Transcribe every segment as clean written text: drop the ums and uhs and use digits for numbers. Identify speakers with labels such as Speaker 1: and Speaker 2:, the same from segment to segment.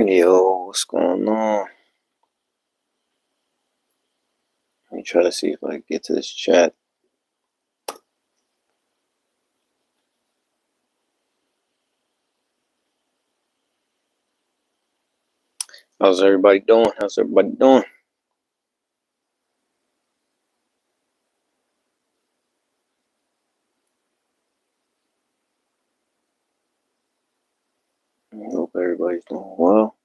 Speaker 1: Yo, what's going on? Let me try to see if I can get to this chat. How's everybody doing? I hope everybody's doing well.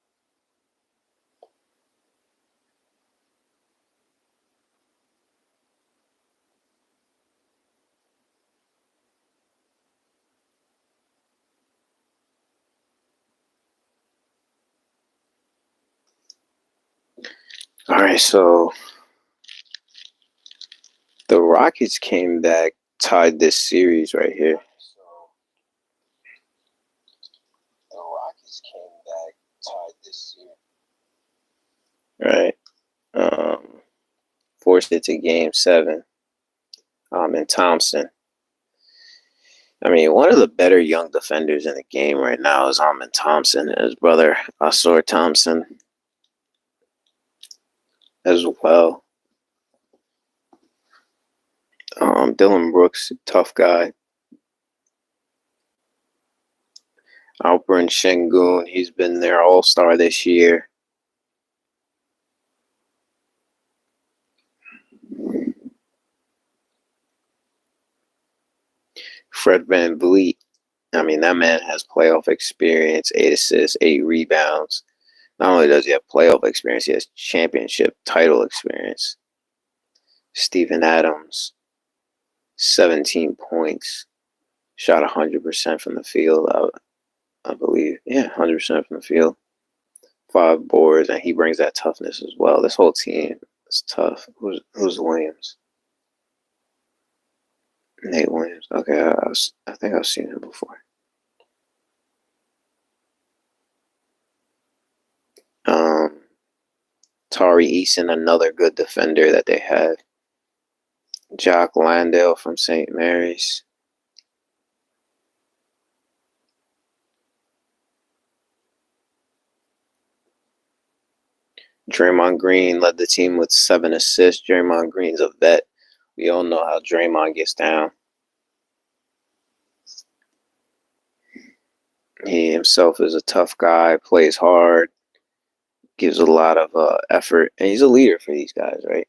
Speaker 1: All right, so the Rockets came back, tied this series right here. Right. Forced it to game 7. And Thompson. I mean, one of the better young defenders in the game right now is Thompson and his brother, Asor Thompson, as well. Dylan Brooks, tough guy. Alperen Şengün, he's been their all-star this year. Fred VanVleet, I mean, that man has playoff experience, 8 assists, 8 rebounds. Not only does he have playoff experience, he has championship title experience. Steven Adams, 17 points, shot 100% from the field, I believe. Yeah, 100% from the field. 5 boards, and he brings that toughness as well. This whole team is tough. Who's Williams? Nate Williams. Okay, I think I've seen him before. Tari Eason, another good defender that they had. Jock Landale from St. Mary's. Draymond Green led the team with 7 assists. Draymond Green's a vet. We all know how Draymond gets down. He himself is a tough guy, plays hard, gives a lot of effort, and he's a leader for these guys, right?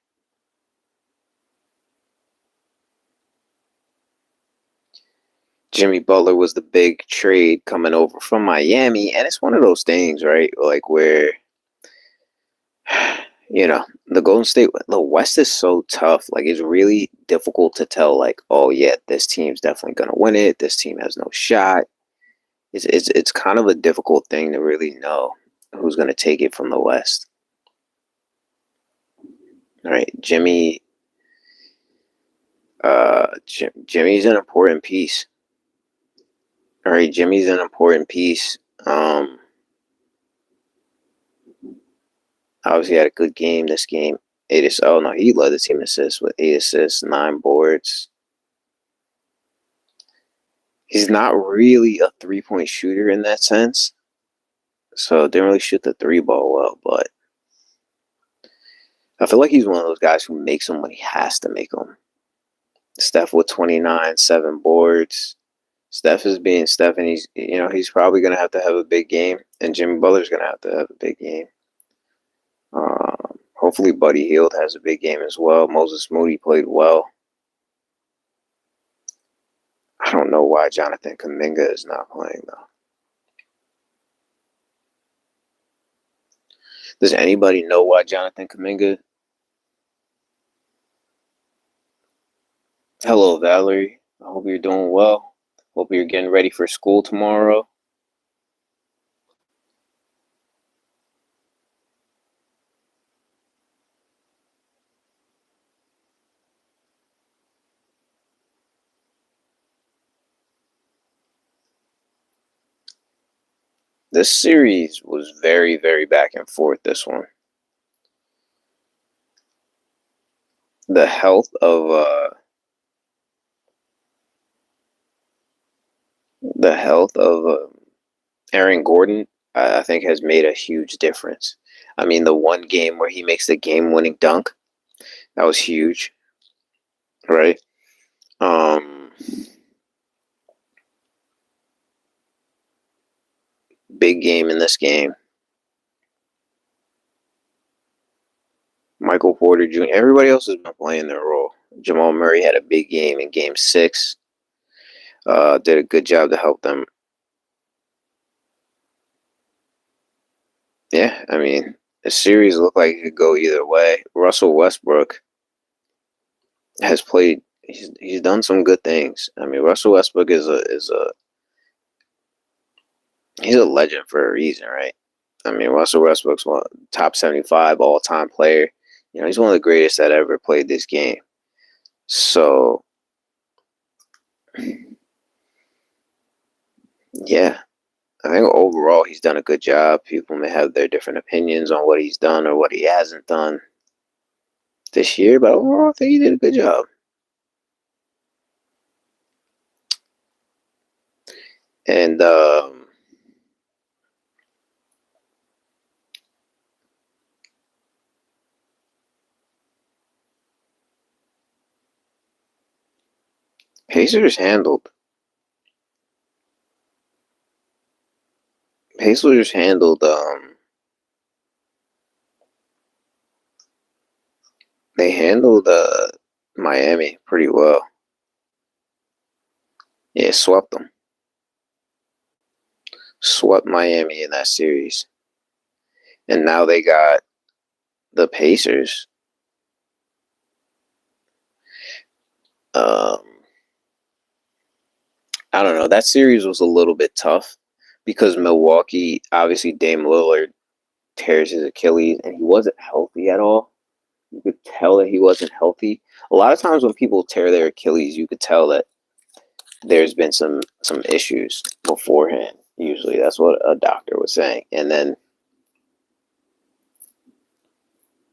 Speaker 1: Jimmy Butler was the big trade coming over from Miami, and it's one of those things, right? Like where, the West is so tough. Like it's really difficult to tell, like, oh yeah, this team's definitely gonna win it. This team has no shot. It's kind of a difficult thing to really know who's gonna take it from the West. All right, Jimmy's an important piece. All right, Jimmy's an important piece. Obviously had a good game this game. He led the team assists with 8 assists, 9 boards. He's not really a 3-point shooter in that sense. So didn't really shoot the 3 ball well, but I feel like he's one of those guys who makes them when he has to make them. Steph with 29, 7 boards. Steph is being Steph, and he's probably gonna have to have a big game, and Jimmy Butler's gonna have to have a big game. Hopefully, Buddy Hield has a big game as well. Moses Moody played well. I don't know why Jonathan Kuminga is not playing though. Does anybody know why Jonathan Kuminga? Hello, Valerie. I hope you're doing well. Hope you're getting ready for school tomorrow. This series was very, very back and forth, this one. The health of Aaron Gordon, I think has made a huge difference. I mean, the one game where he makes the game-winning dunk, that was huge, right? Um, Big game in this game. Michael Porter Jr. Everybody else has been playing their role. Jamal Murray had a big game in Game 6. Did a good job to help them. Yeah, I mean, the series looked like it could go either way. Russell Westbrook has played. He's done some good things. I mean, Russell Westbrook he's a legend for a reason, right? I mean, Russell Westbrook's one top 75 all time player. You know, he's one of the greatest that ever played this game. So, yeah, I think overall he's done a good job. People may have their different opinions on what he's done or what he hasn't done this year, but overall I think he did a good job. And Pacers handled Pacers handled they handled Miami pretty well. Yeah, swept Miami in that series, and now they got the Pacers. Um, I don't know. That series was a little bit tough because Milwaukee, obviously Dame Lillard tears his Achilles, and he wasn't healthy at all. You could tell that he wasn't healthy. A lot of times when people tear their Achilles, you could tell that there's been some issues beforehand. Usually, that's what a doctor was saying, and then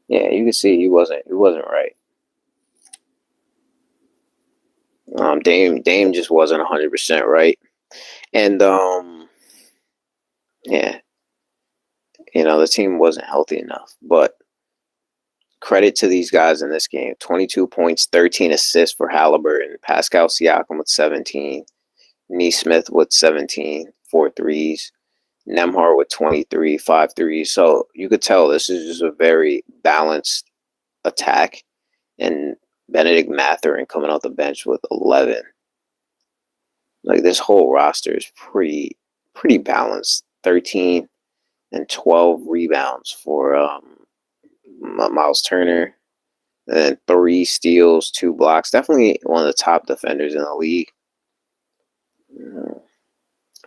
Speaker 1: yeah, you could see he wasn't right. Dame just wasn't 100% right, and yeah, the team wasn't healthy enough. But credit to these guys in this game: 22 points, 13 assists for Halliburton, Pascal Siakam with 17, Neesmith with 17, 4 threes, Nemhard with 23, 5 threes. So you could tell this is just a very balanced attack. And Benedict Mathurin coming off the bench with 11. Like this whole roster is pretty balanced. 13 and 12 rebounds for Miles Turner, and then 3 steals, 2 blocks. Definitely one of the top defenders in the league.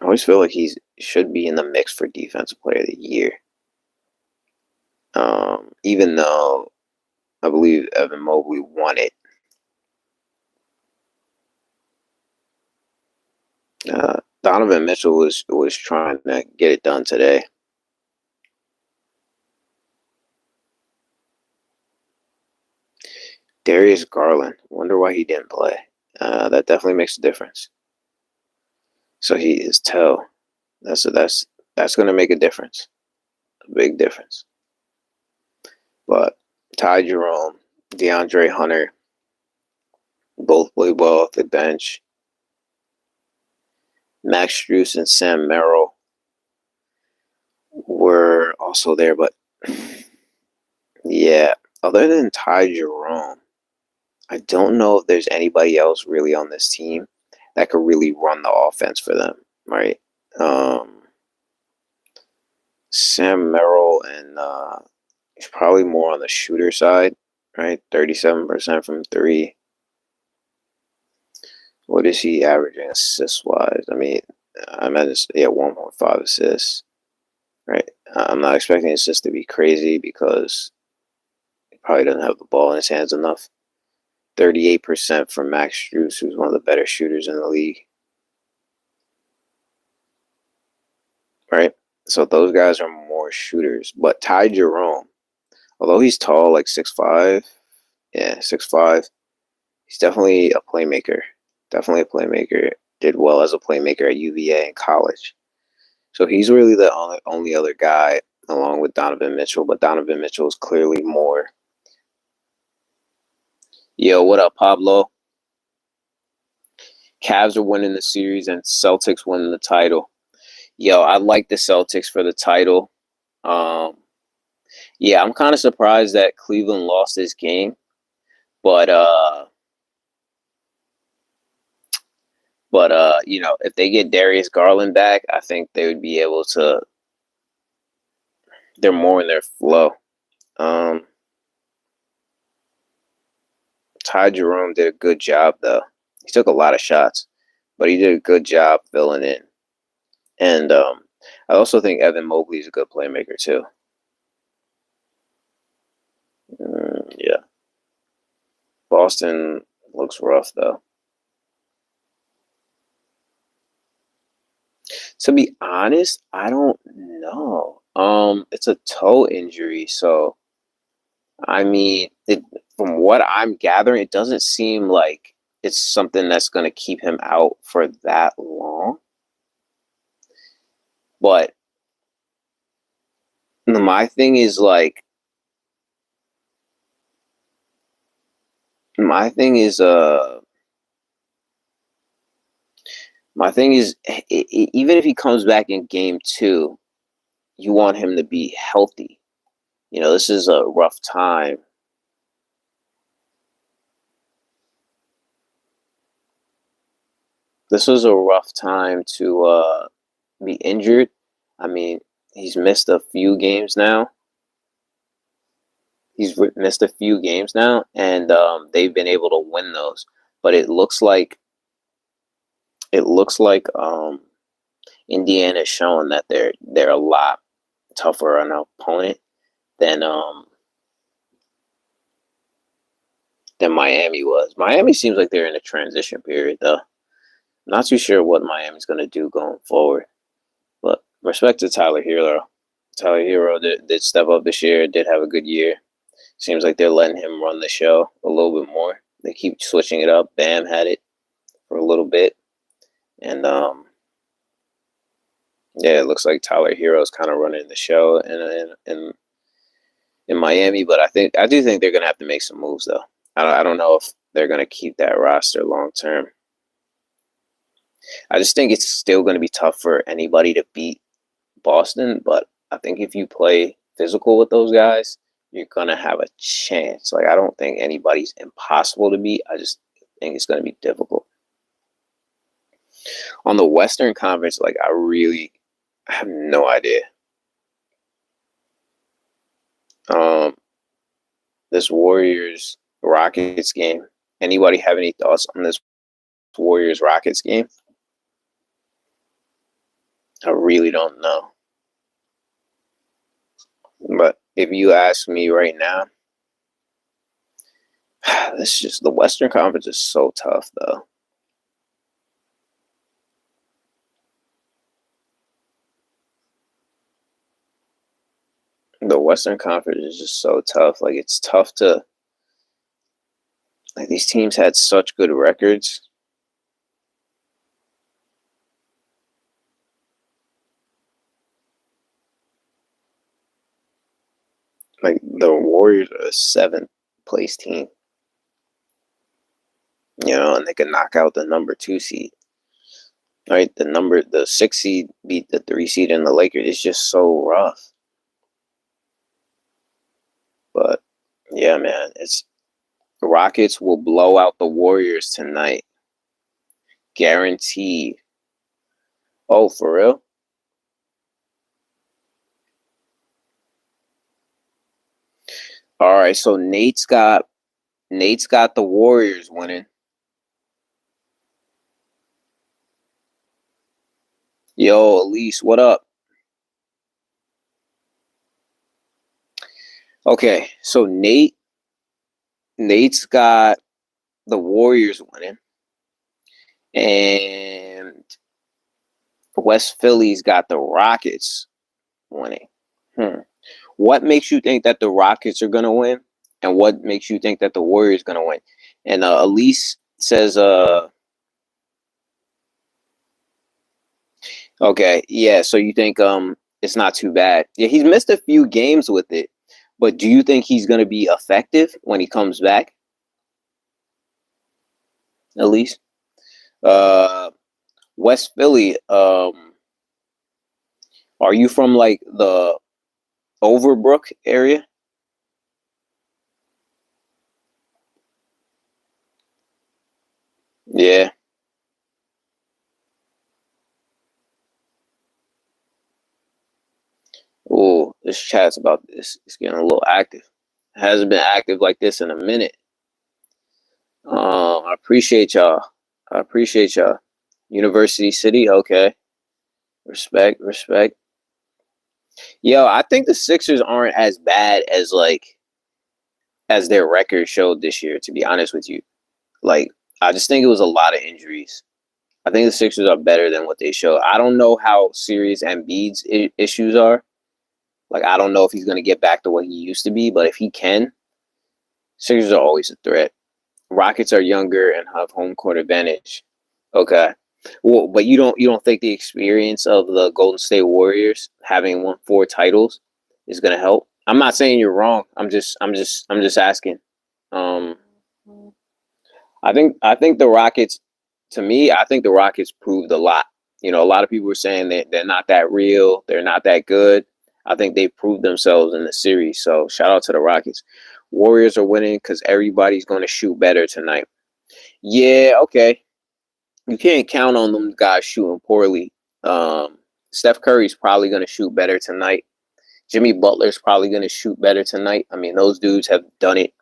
Speaker 1: I always feel like he should be in the mix for Defensive Player of the Year. Even though I believe Evan Mobley won it. Donovan Mitchell was trying to get it done today. Darius Garland. Wonder why he didn't play. That definitely makes a difference. So he is toe. That's going to make a difference, a big difference. But Ty Jerome, DeAndre Hunter, both played well off the bench. Max Strus and Sam Merrill were also there, but yeah, other than Ty Jerome, I don't know if there's anybody else really on this team that could really run the offense for them, right? Sam Merrill and he's probably more on the shooter side, right? 37% from 3. What is he averaging assist wise? I mean, I meant 1.5 assists, right? I'm not expecting assists to be crazy because he probably doesn't have the ball in his hands enough. 38% from Max Strus, who's one of the better shooters in the league, right? So those guys are more shooters. But Ty Jerome, although he's tall, like 6'5", 6'5", he's definitely a playmaker. Definitely a playmaker. Did well as a playmaker at UVA in college. So he's really the only other guy along with Donovan Mitchell, but Donovan Mitchell is clearly more. Yo, what up, Pablo? Cavs are winning the series and Celtics winning the title. Yo, I like the Celtics for the title. Um, yeah, I'm kind of surprised that Cleveland lost this game, but you know, if they get Darius Garland back, I think they would be able to. They're more in their flow. Um, Ty Jerome did a good job though. He took a lot of shots, but he did a good job filling in. And I also think Evan Mobley is a good playmaker too. Yeah, Boston looks rough though. To be honest, I don't know. It's a toe injury, so I mean, from what I'm gathering, it doesn't seem like it's something that's going to keep him out for that long. But my thing is like, my thing is, even if he comes back in game two, you want him to be healthy. You know, this is a rough time. This was a rough time to be injured. I mean, he's missed a few games now. Missed a few games now, and they've been able to win those. But it looks like Indiana is showing that they're a lot tougher an opponent than Miami was. Miami seems like they're in a transition period, though. Not too sure what Miami's going to do going forward. But respect to Tyler Hero. Tyler Hero did step up this year, did have a good year. Seems like they're letting him run the show a little bit more. They keep switching it up. Bam had it for a little bit. And yeah, it looks like Tyler Hero's kind of running the show in Miami, but I do think they're gonna have to make some moves though. I don't know if they're gonna keep that roster long term. I just think it's still gonna be tough for anybody to beat Boston, but I think if you play physical with those guys, you're gonna have a chance. Like I don't think anybody's impossible to beat. I just think it's gonna be difficult. On the Western Conference, like I have no idea. Um, this Warriors Rockets game. Anybody have any thoughts on this Warriors Rockets game? I really don't know. But if you ask me right now, this just the Western Conference is so tough though. The Western Conference is just so tough. Like it's tough to like these teams had such good records. Like the Warriors are a seventh place team. You know, and they could knock out the number 2 seed. Right? The 6 seed beat the 3 seed in the Lakers. It's just so rough. But yeah, man, it's the Rockets will blow out the Warriors tonight. Guaranteed. Oh, for real? All right, so Nate's got the Warriors winning. Yo, Elise, what up? Okay, so Nate's got the Warriors winning, and West Philly's got the Rockets winning. What makes you think that the Rockets are gonna win, and what makes you think that the Warriors gonna win? And Elise says, Okay, yeah. So you think it's not too bad? Yeah, he's missed a few games with it, but do you think he's going to be effective when he comes back? At least, uh, West Philly. Are you from like the Overbrook area? Yeah. Oh, this chat's about this. It's getting a little active. It hasn't been active like this in a minute. I appreciate y'all. I appreciate y'all. University City, okay. Respect, respect. Yo, I think the Sixers aren't as bad as as their record showed this year, to be honest with you. Like, I just think it was a lot of injuries. I think the Sixers are better than what they show. I don't know how serious Embiid's issues are. Like, I don't know if he's going to get back to what he used to be, but if he can, Sixers are always a threat. Rockets are younger and have home court advantage. Okay. Well, but you don't think the experience of the Golden State Warriors having won 4 titles is going to help? I'm not saying you're wrong. I'm just asking. Um, I think the Rockets, to me, I think the Rockets proved a lot. You know, a lot of people were saying that they're not that real, they're not that good. I think they proved themselves in the series. So shout out to the Rockets. Warriors are winning because everybody's going to shoot better tonight. Yeah, okay. You can't count on them guys shooting poorly. Steph Curry's probably going to shoot better tonight. Jimmy Butler's probably going to shoot better tonight. I mean, those dudes have done it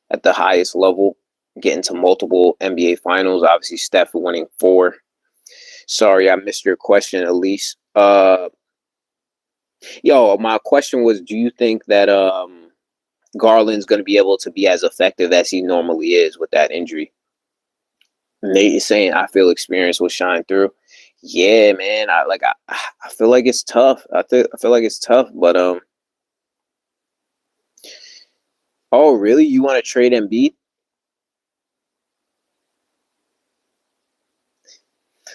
Speaker 1: at the highest level, getting to multiple NBA finals. Obviously, Steph winning 4. Sorry, I missed your question, Elise. Yo, my question was, do you think that Garland's going to be able to be as effective as he normally is with that injury? Nate is saying, I feel experience will shine through. Yeah, man. I feel like it's tough. I feel like it's tough, but oh really? You want to trade Embiid?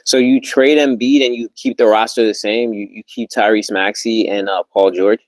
Speaker 1: So you trade Embiid and you keep the roster the same. You keep Tyrese Maxey and Paul George.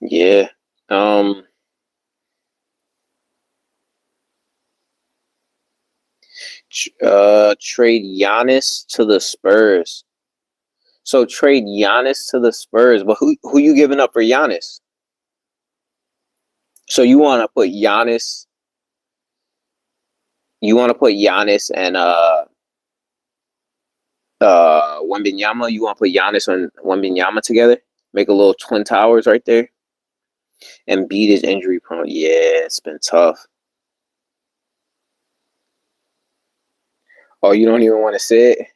Speaker 1: Yeah. Um. Trade Giannis to the Spurs. So trade Giannis to the Spurs, but who you giving up for Giannis? So you want to put Giannis? You want to put Giannis and Wembenyama? You want to put Giannis and Wembenyama together? Make a little twin towers right there, and beat his injury prone. Yeah, it's been tough. Oh, you don't even want to say it?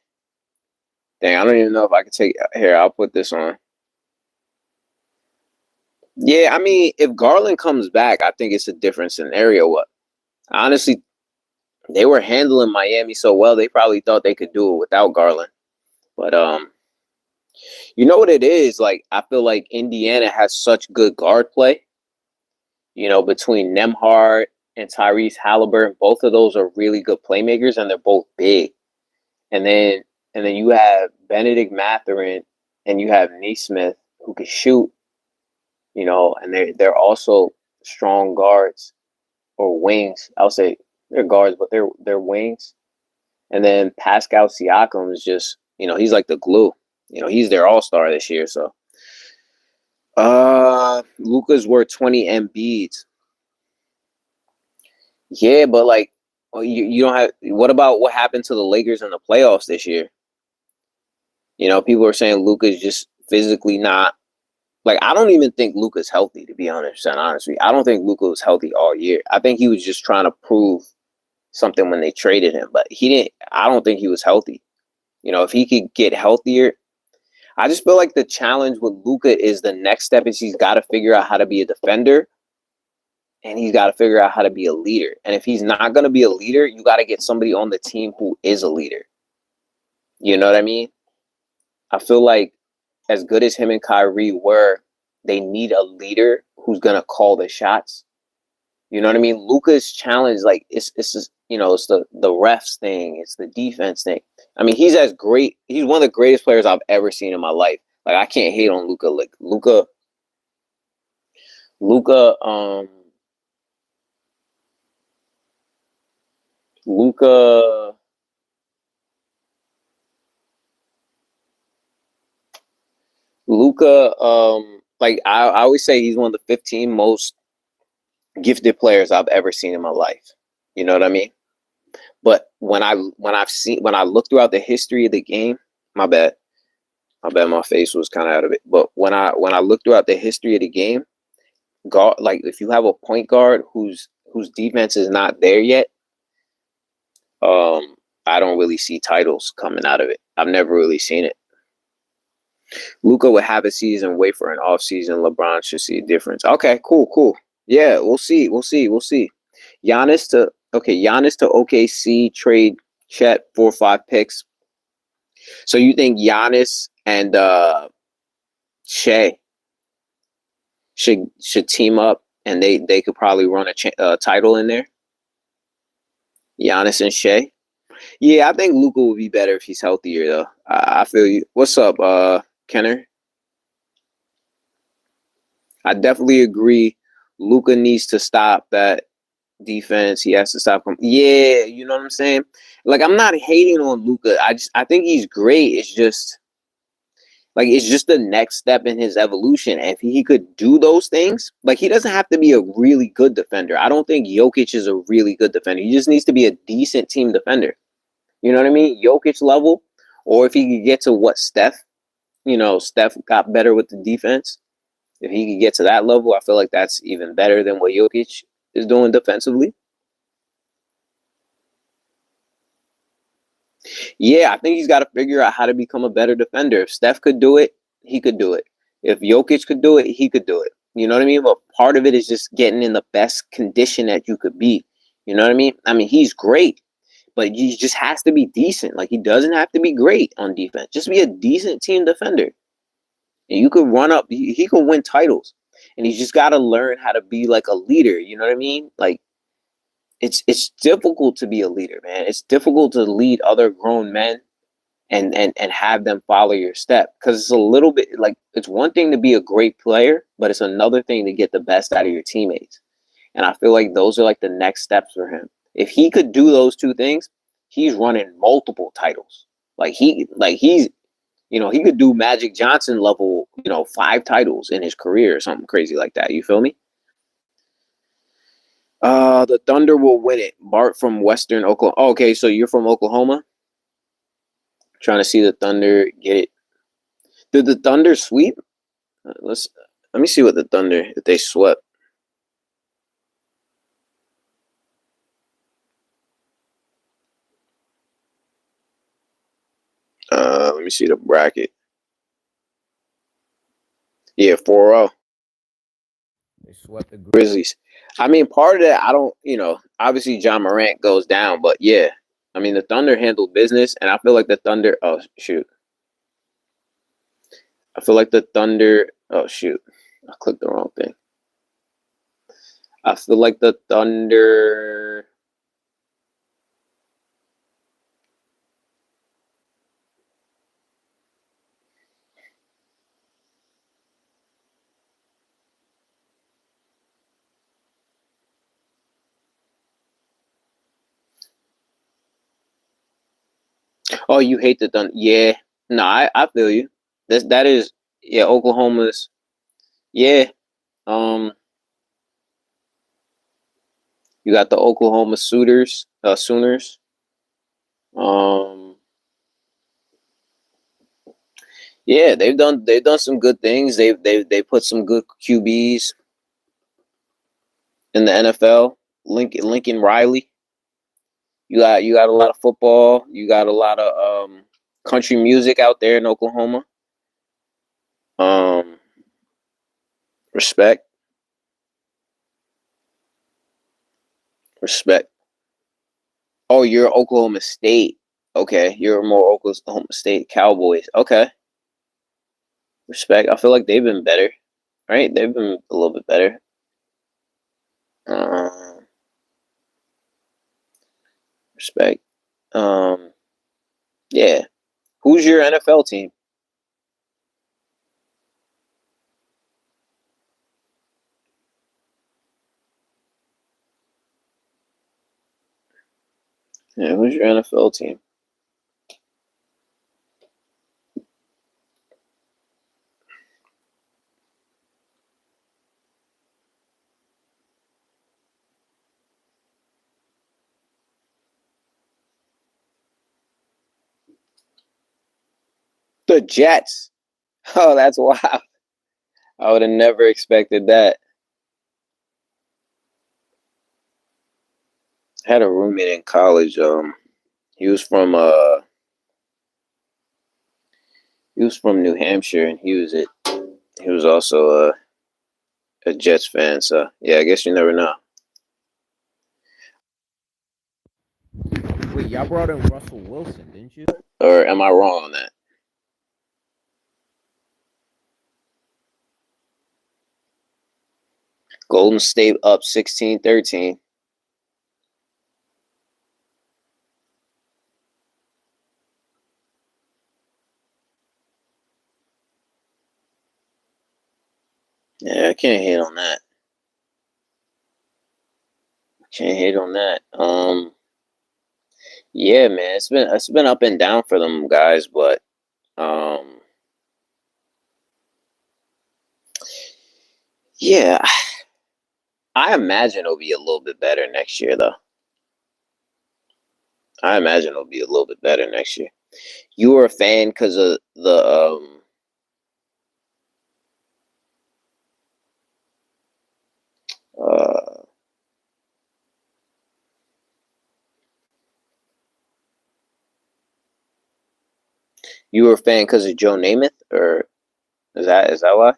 Speaker 1: Dang, I don't even know if I can take here. I'll put this on. Yeah, I mean, if Garland comes back, I think it's a different scenario. What honestly, they were handling Miami so well, they probably thought they could do it without Garland. But you know what it is? Like I feel like Indiana has such good guard play. You know, between Nemhard and Tyrese Halliburton, both of those are really good playmakers, and they're both big. And then you have Benedict Mathurin and you have Neesmith who can shoot. You know, and they're also strong guards or wings. I'll say they're guards, but they're wings. And then Pascal Siakam is just, you know, he's like the glue. You know, he's their all-star this year. So Luka's worth 20 Embiids. Yeah, but like you don't have what about what happened to the Lakers in the playoffs this year? You know, people are saying Luka's just physically not like I don't even think Luka's healthy, to be honest. And honestly, I don't think Luka was healthy all year. I think he was just trying to prove something when they traded him, but he didn't. I don't think he was healthy. You know, if he could get healthier, I just feel like the challenge with Luka is the next step is he's got to figure out how to be a defender, and he's got to figure out how to be a leader. And if he's not going to be a leader, you got to get somebody on the team who is a leader. You know what I mean? I feel like as good as him and Kyrie were, they need a leader who's going to call the shots. You know what I mean? Luka's challenge, like it's just, it's the refs thing, it's the defense thing. I mean, he's one of the greatest players I've ever seen in my life. Like I can't hate on Luka. Like Luka, Luka, Luka. Luka, like I always say, he's one of the 15 most gifted players I've ever seen in my life. You know what I mean? But when I look throughout the history of the game, my bad, my face was kind of out of it. But when I look throughout the history of the game, guard, like if you have a point guard whose defense is not there yet, I don't really see titles coming out of it. I've never really seen it. Luka would have a season, wait for an off season. LeBron should see a difference. Okay, cool. Yeah, we'll see. Giannis to OKC, trade Chet 4 or 5 picks. So you think Giannis and Shea should team up and they could probably run a title in there? Giannis and Shea. Yeah, I think Luka would be better if he's healthier though. I feel you. What's up, Kenner? I definitely agree. Luka needs to stop that defense. He has to stop him. Yeah, you know what I'm saying? Like I'm not hating on Luka. I think he's great. It's just the next step in his evolution. And if he could do those things, like he doesn't have to be a really good defender. I don't think Jokic is a really good defender. He just needs to be a decent team defender. You know what I mean? Jokic level, or if he could get to what Steph got better with the defense. If he could get to that level, I feel like that's even better than what Jokic is doing defensively. Yeah, I think he's got to figure out how to become a better defender. If Steph could do it, he could do it. If Jokic could do it, he could do it. You know what I mean? But part of it is just getting in the best condition that you could be. You know what I mean? I mean, he's great, but he just has to be decent. Like he doesn't have to be great on defense. Just be a decent team defender. And you could run up, he could win titles. And he's just got to learn how to be like a leader. You know what I mean? Like, it's difficult to be a leader, man. It's difficult to lead other grown men and have them follow your step. Because it's a little bit like, it's one thing to be a great player, but it's another thing to get the best out of your teammates. And I feel like those are like the next steps for him. If he could do those two things, he's running multiple titles. He's he could do Magic Johnson level, 5 titles in his career or something crazy like that. You feel me? The Thunder will win it. Bart from Western Oklahoma. Oh, okay, so you're from Oklahoma? Trying to see the Thunder get it. Did the Thunder sweep? Let me see what the Thunder, if they swept. Let me see the bracket. Yeah, 4-0. They swept the Grizzlies. I mean, part of that, I don't, obviously John Morant goes down, but yeah. I mean, the Thunder handled business, and I feel like the Thunder, oh, shoot. I feel like the Thunder, oh, shoot. I clicked the wrong thing. I feel like the Thunder. Oh, you hate the Thunder? Yeah, no, I feel you. That is, yeah. Oklahoma's, yeah. You got the Oklahoma Sooners. Yeah, they've done some good things. They put some good QBs in the NFL. Lincoln Riley. You got a lot of football. You got a lot of country music out there in Oklahoma. Respect. Respect. Oh, you're Oklahoma State. Okay, you're more Oklahoma State Cowboys. Okay, respect. I feel like they've been better, right? They've been a little bit better. Um, respect. Um, yeah. Who's your NFL team? Yeah, who's your NFL team? The Jets. Oh, that's wild. I would have never expected that. I had a roommate in college. He was from New Hampshire, and he was also a Jets fan. So yeah, I guess you never know.
Speaker 2: Wait, y'all brought in Russell Wilson, didn't you?
Speaker 1: Or am I wrong on that? Golden State up 16-13. Yeah, I can't hate on that. Can't hate on that. Yeah, man, it's been up and down for them guys, but um, yeah, I imagine it'll be a little bit better next year, though. I imagine it'll be a little bit better next year. You were a fan because of the uh you were a fan because of Joe Namath, or is that why?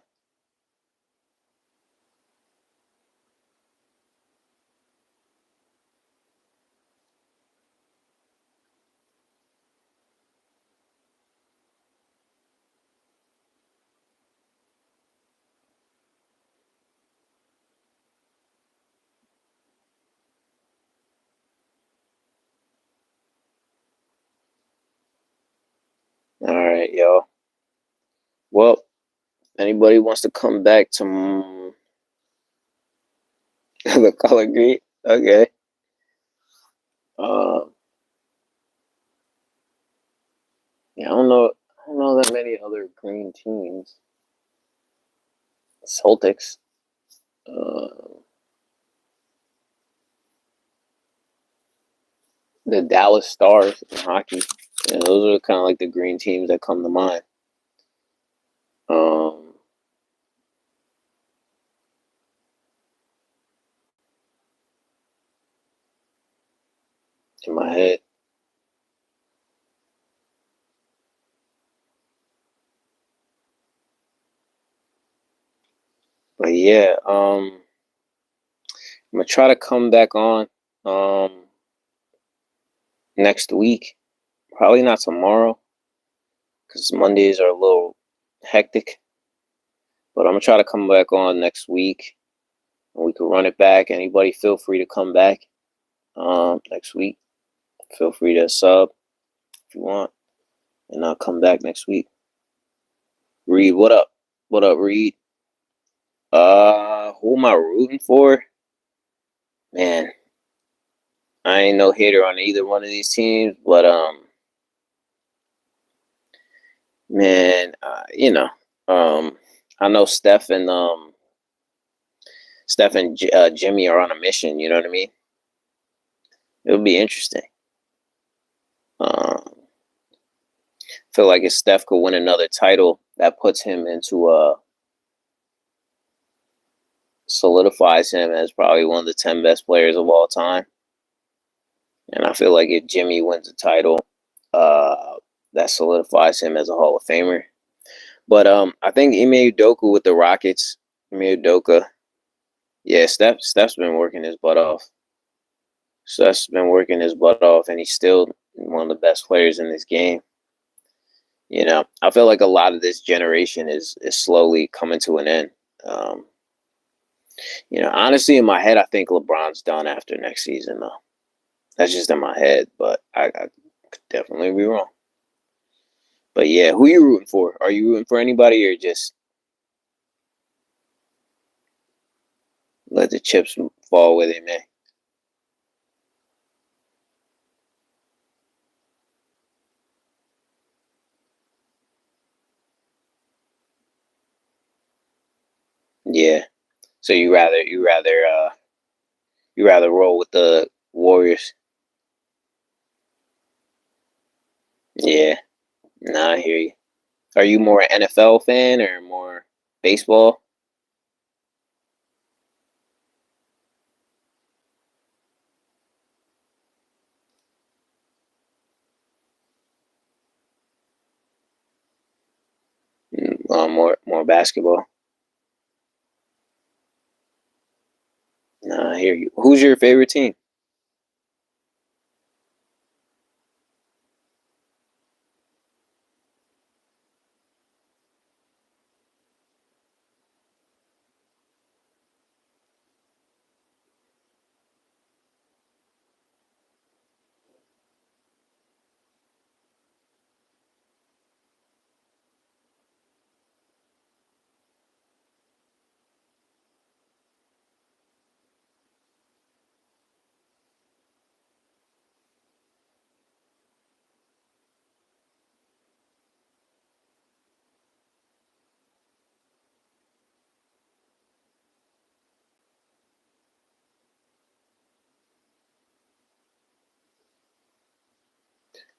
Speaker 1: All right, yo. Well, anybody wants to come back to the color green? Okay. Uh, yeah, I don't know. I don't know that many other green teams. Celtics. Uh, the Dallas Stars in hockey. Yeah, those are kind of like the green teams that come to mind. Um, in my head. But yeah, I'm gonna try to come back on next week. Probably not tomorrow because Mondays are a little hectic. But I'm gonna try to come back on next week, and we can run it back. Anybody feel free to come back next week. Feel free to sub if you want, and I'll come back next week. Reed, what up? What up, Reed? Who am I rooting for? Man, I ain't no hater on either one of these teams, but man, I know Steph and Jimmy are on a mission. You know what I mean? It'll be interesting. Feel like if Steph could win another title, that puts him into solidifies him as probably one of the 10 best players of all time. And I feel like if Jimmy wins the title, uh, that solidifies him as a Hall of Famer. But I think Ime Udoka with the Rockets, Ime Udoka, yeah, Steph's been working his butt off. Steph's been working his butt off, and he's still one of the best players in this game. I feel like a lot of this generation is slowly coming to an end. Um, honestly, in my head, I think LeBron's done after next season, though. That's just in my head, but I could definitely be wrong. But yeah, who are you rooting for? Are you rooting for anybody or just let the chips fall where they may? Yeah. So you rather roll with the Warriors? Yeah. Nah, I hear you. Are you more an NFL fan or more baseball? More basketball. Nah, I hear you. Who's your favorite team?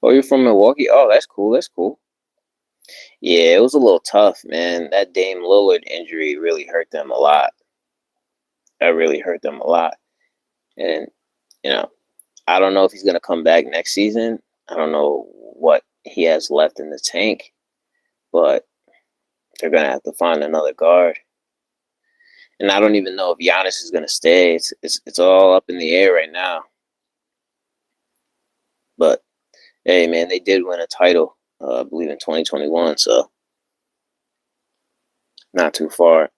Speaker 1: Oh, you're from Milwaukee? Oh, that's cool. That's cool. Yeah, it was a little tough, man. That Dame Lillard injury really hurt them a lot. That really hurt them a lot. And, you know, I don't know if he's going to come back next season. I don't know what he has left in the tank, but they're going to have to find another guard. And I don't even know if Giannis is going to stay. It's all up in the air right now. But hey, man, they did win a title, I believe in 2021. So not too far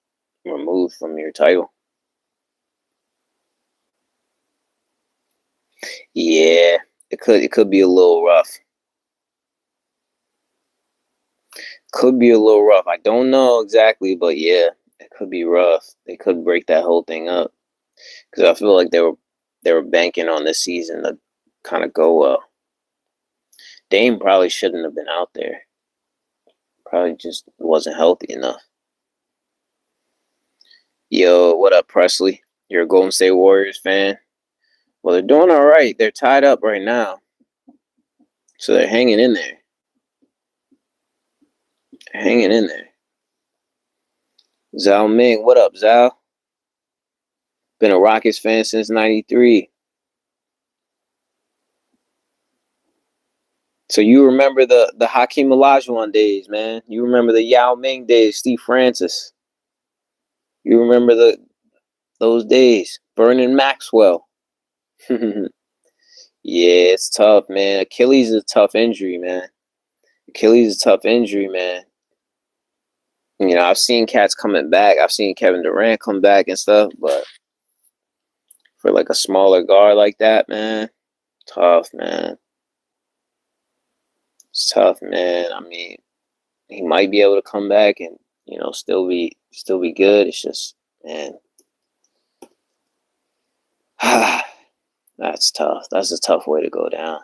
Speaker 1: removed from your title. Yeah, it could be a little rough. Could be a little rough. I don't know exactly, but yeah, it could be rough. They could break that whole thing up because I feel like they were banking on this season to kind of go well. Dame probably shouldn't have been out there. Probably just wasn't healthy enough. Yo, what up, Presley? You're a Golden State Warriors fan? Well, they're doing all right. They're tied up right now, so they're hanging in there. They're hanging in there. Zhao Ming, what up, Zhao? Been a Rockets fan since '93. So you remember the Hakeem Olajuwon days, man. You remember the Yao Ming days, Steve Francis. You remember those days. Vernon Maxwell. Yeah, it's tough, man. Achilles is a tough injury, man. Achilles is a tough injury, man. I've seen cats coming back. I've seen Kevin Durant come back and stuff, but for like a smaller guard like that, man, tough, man. It's tough, man. I mean, he might be able to come back and still be good. It's just, man, that's tough. That's a tough way to go down.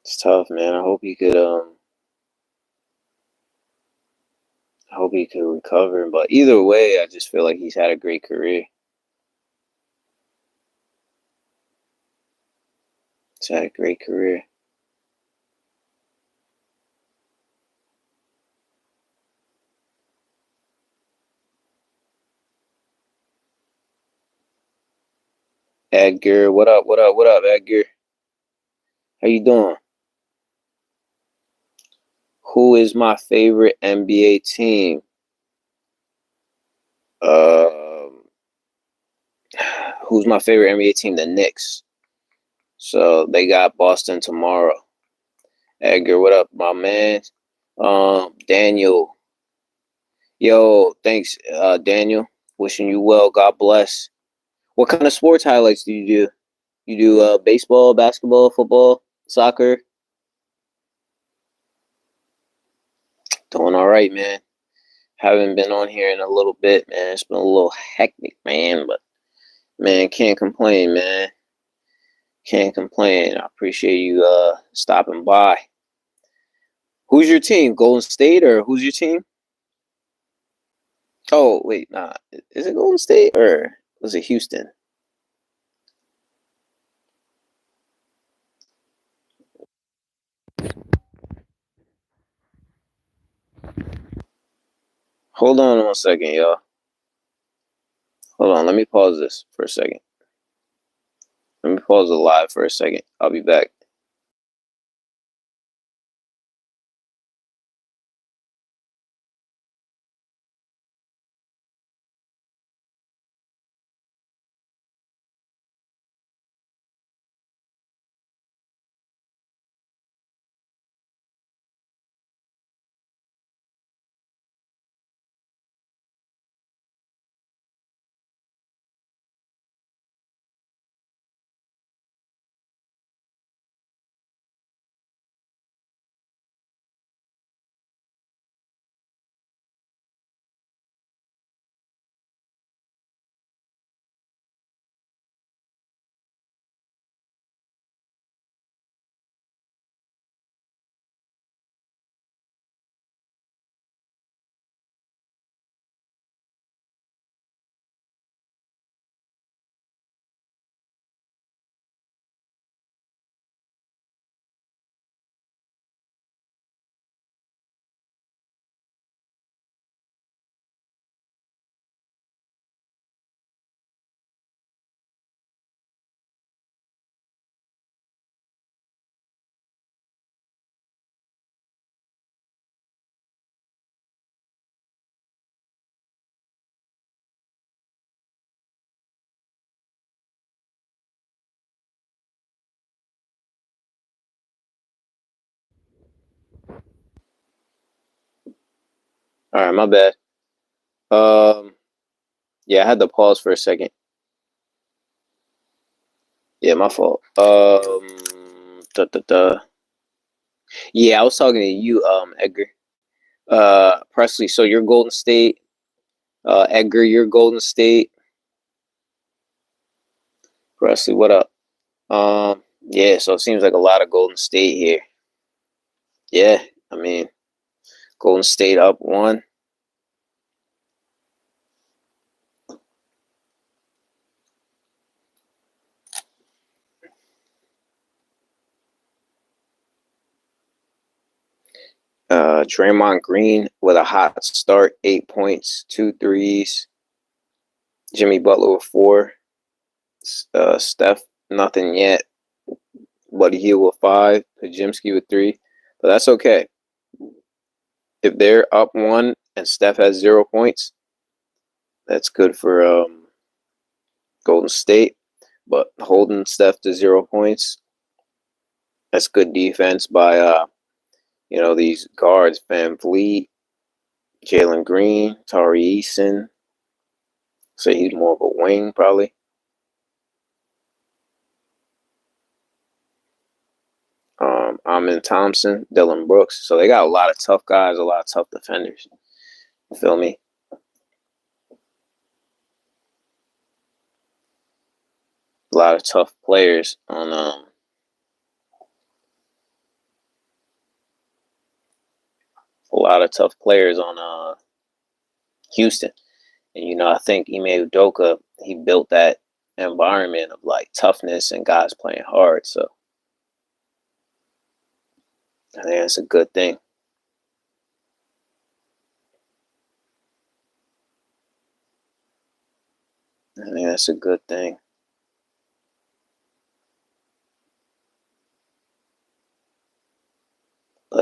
Speaker 1: It's tough, man. I hope he could recover. But either way, I just feel like he's had a great career. He's had a great career. Edgar, what up? What up? What up, Edgar? How you doing? Who is my favorite NBA team? Um, who's my favorite NBA team? The Knicks. So they got Boston tomorrow. Edgar, what up, my man? Daniel. Yo, thanks, Daniel. Wishing you well. God bless. What kind of sports highlights do you do? You do baseball, basketball, football, soccer? Doing all right, man. Haven't been on here in a little bit, man. It's been a little hectic, man. But man, can't complain, man. Can't complain. I appreciate you stopping by. Who's your team? Golden State or who's your team? Oh, wait, nah. Is it Golden State or was it Houston? Hold on 1 second, y'all. Hold on. Let me pause this for a second. Let me pause the live for a second. I'll be back. All right, my bad. Um, yeah, I had to pause for a second. Yeah, my fault. Yeah, I was talking to you, Edgar. Presley. So you're Golden State. Edgar, you're Golden State. Presley, what up? Yeah. So it seems like a lot of Golden State here. Yeah, I mean, Golden State up one. Draymond Green with a hot start, 8 points, two threes. Jimmy Butler with four. Steph, nothing yet. Buddy Hield with five. Pajimski with three. But that's okay. If they're up one and Steph has 0 points, that's good for Golden State. But holding Steph to 0 points, that's good defense by these guards, Van Vliet, Jalen Green, Tari Eason. So he's more of a wing probably. Amin Thompson, Dylan Brooks. So they got a lot of tough guys, a lot of tough defenders. You feel me? A lot of tough players on Houston. And I think Ime Udoka, he built that environment of like toughness and guys playing hard. So I think that's a good thing. I think that's a good thing.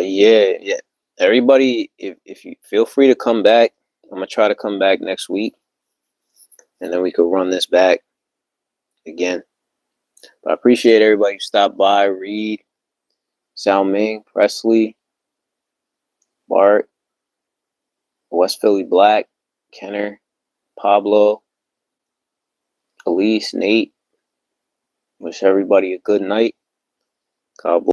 Speaker 1: Yeah. Everybody, if you feel free to come back, I'm gonna try to come back next week, and then we could run this back again. But I appreciate everybody who stopped by. Reed, Sao Ming, Presley, Bart, West Philly Black, Kenner, Pablo, Elise, Nate. Wish everybody a good night. Cowboys.